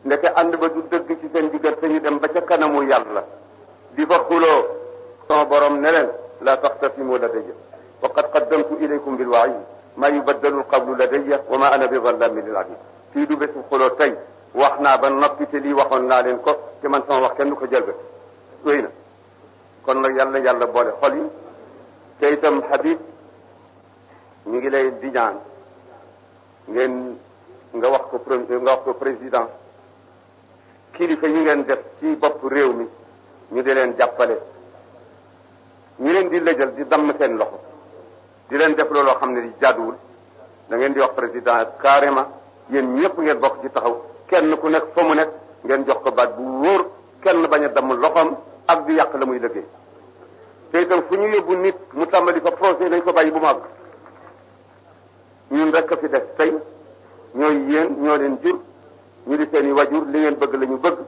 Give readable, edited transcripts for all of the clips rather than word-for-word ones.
ndeke ànd ba du dëgg ci seen diggante ñu dem ba ca kanamu yàlla di fa xuloo sama borom ne leen laa taxtasimu ladayya wa qad qaddamtu ilaykum bil wa'iid maa yubaddalu al-qawlu ladayya wa maa ana bi zallaamin lil abiid fii du bésu xuloo tey wax naa ba noppi te lii waxoon naa leen ko te man sama wax kenn du ko jëlbati wéy na kon nag yàlla boole xol yi te itam Habib ñu ngi lay di ñaan nga wax ko président kilifa yi ngeen def ci bopp réew mi ñu di leen jàppale ñu leen di lëjal di damm seen loxo di leen def looloo xam ne di jaaduwul da ngeen di wax président carrément yéen ñëpp ngeen bokk ci taxaw kenn ku nekk fa mu nekk ngeen jox ko baat bu wóor kenn bañ a damm loxoom ak di yàq la muy liggéey te itam fu ñu yóbbu nit mu tàmbali fa projet nañ ko bàyyi bu mag ñun rek a fi def tey ñooy yéen ñoo leen jur ñu di seen i wajur li ngeen bëgg la ñu bëgg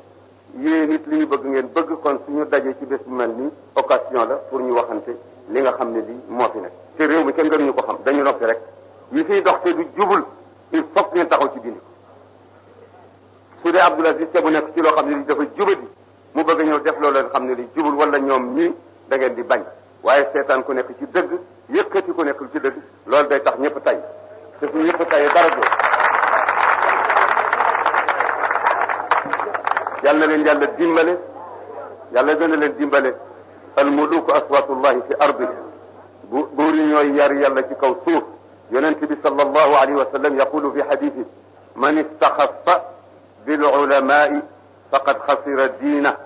yéen it li ñu bëgg ngeen bëgg kon suñu dajee ci bés bu mel nii occasion la pour ñu waxante li nga xam ne lii moo fi nekk te réew mi kenn gënuñu ko xam dañu noppi rek yi fiy dox te du jubul il faut ngeen taxaw ci dindi su dee Abdoul Aziz te bu nekk ci loo xam ne li dafa jubadi mu bëgg ñëw def loolu leen xam ne li jubul wala ñoom ñii da ngeen di bañ waaye seetaan ku nekk ci dëgg yëkkati ku nekkul ci dëgg loolu day tax ñëpp tay te su ñëpp tayee dara doo yàlla na leen yàlla dimbale yàlla gën a leen dimbale al muluku aswatullahi fi ardi buur yi ñooy yar yàlla ci kaw suuf yonent bi sallallahu alayhi wa sallam yaqulu fi hadithi man istaxaffa bil ulamai faqad xasira diina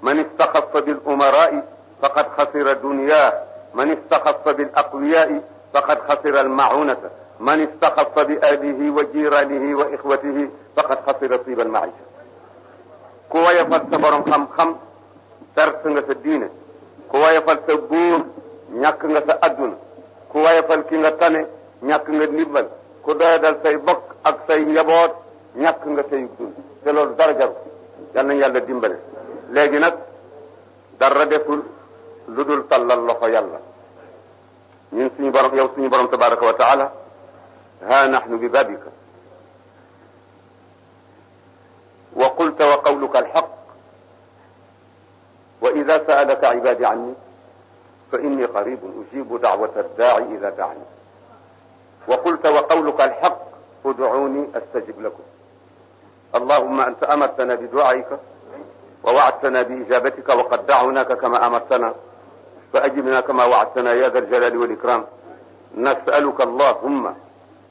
man istaxaffa bil umarai faqad xasira dunya man istaxaffa bil aqwiyai faqad xasira al maunata man istaxaffa bi ahlihi wa jiranihi wa ixwatihi faqad xasira tiba al maisha ku wayafal sa borom xam-xam perte nga sa diine ku wayafal sa buur ñàkk nga sa adduna ku wayafal ki nga tane ñàkk nga ndimbal ku doyadal say bokk ak say njaboot ñàkk nga say dund te loolu dara jaru yal nañu yàlla dimbale léegi nag dara deful lu dul tallal loxo yàlla ñun suñu borom yow suñu borom tabaraka wa taala ha nahnu bi babika wa qulta wa qawluka alxaq wa ida saalaka ibadi anni fa inni qaribun ujibu dacwata addaaci ida daani wa qulta wa qawluka alxaq udcuuni astajib lakum allahuma anta amartana biducaika wa wacdtana biijabatika wa qad dacwnaka kama amartana fa ajibna kama wacdtana ya da aljalali walikram nasaluka allahuma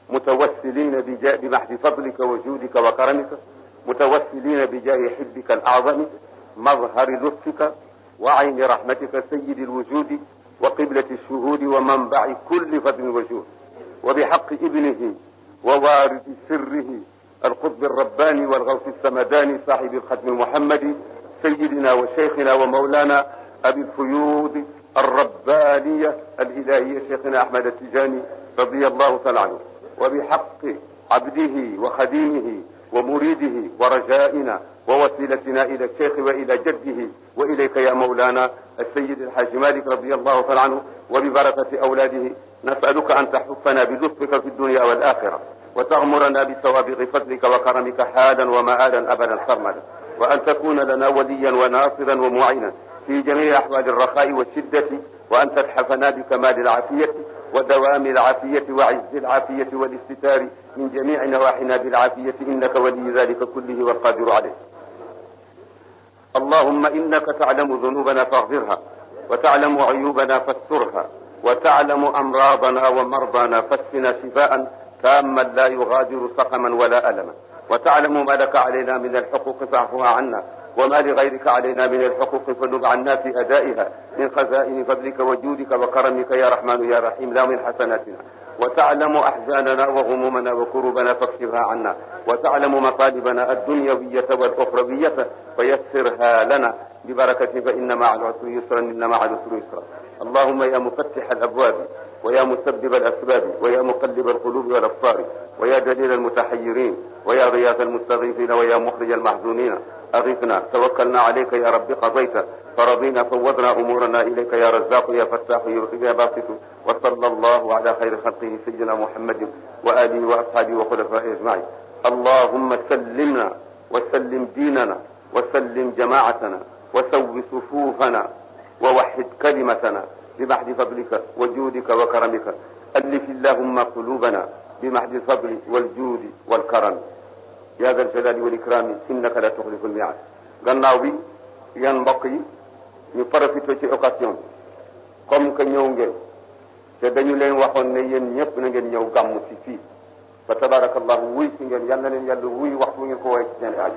mutawassilina bimaxdi fadlika wa juudika wa karamika متوسلين بجاه حبك الأعظم مظهر لطفك وعين رحمتك سيد الوجود وقبلة الشهود ومنبع كل فضل وجود وبحق ابنه ووارث سره القطب الرباني والغوث السمداني صاحب الختم المحمدي سيدنا وشيخنا ومولانا أبي الفيوض الربانية الإلهية شيخنا أحمد التجاني رضي الله تعالى عنه وبحق عبده وخديمه ومريده ورجائنا ووسيلتنا إلى الشيخ وإلى جده وإليك يا مولانا السيد الحاج مالك رضي الله تعالى عنه وببركة أولاده نسألك أن تحفنا بلطفك في الدنيا والآخرة وتغمرنا بسوابغ فضلك وكرمك حالا ومآلا أبدا سرمدا وأن تكون لنا وليا وناصرا ومعينا في جميع أحوال الرخاء والشدة وأن تتحفنا بكمال العافية ودوام العافية وعز العافية والاستتار من جميع نواحينا بالعافية إنك ولي ذلك كله والقادر عليه اللهم إنك تعلم ذنوبنا فاغفرها وتعلم عيوبنا فاسترها وتعلم أمراضنا ومرضانا فاشفنا شفاء تاما لا يغادر سقما ولا ألما وتعلم ما لك علينا من الحقوق فاعفها عنا وما لغيرك علينا من الحقوق فنب عنا في أدائها من خزائن فضلك وجودك وكرمك يا رحمن يا رحيم لا من حسناتنا وتعلم أحزاننا وغمومنا وكروبنا فاكشفها عنا وتعلم مطالبنا الدنيوية والأخروية فيسرها لنا ببركة فإن مع العسر يسرا إن مع العسر يسرا اللهم يا مفتح الأبواب ويا مسبب الأسباب ويا مقلب القلوب والأبصار ويا دليل المتحيرين ويا غياث المستغيثين ويا مخرج المحزونين أغثنا توكلنا عليك يا رب قضيت فرضينا فوضنا أمورنا إليك يا رزاق يا فتاح يا باسط وصلى الله على خير خلقه سيدنا محمد وآله وأصحابه وخلفائه أجمعين اللهم سلمنا وسلم أدم ديننا وسلم جماعتنا وسو صفوفنا ووحد كلمتنا بمحض فضلك وجودك وكرمك ألف اللهم قلوبنا بمحض الفضل والجود والكرم يا ذا الجلال والإكرام إنك لا تخلف الميعاد. gannaaw bi yan mbokk yi ñu profité ci occasion bi comme que ñëw ngeen te dañu leen waxoon ne yéen ñëpp na ngeen ñëw gàmmu ci fii fa tabarakallahu wuy si ngeen yal na leen yàlla wuy waxtu ngeen ko woowee ci seen aaj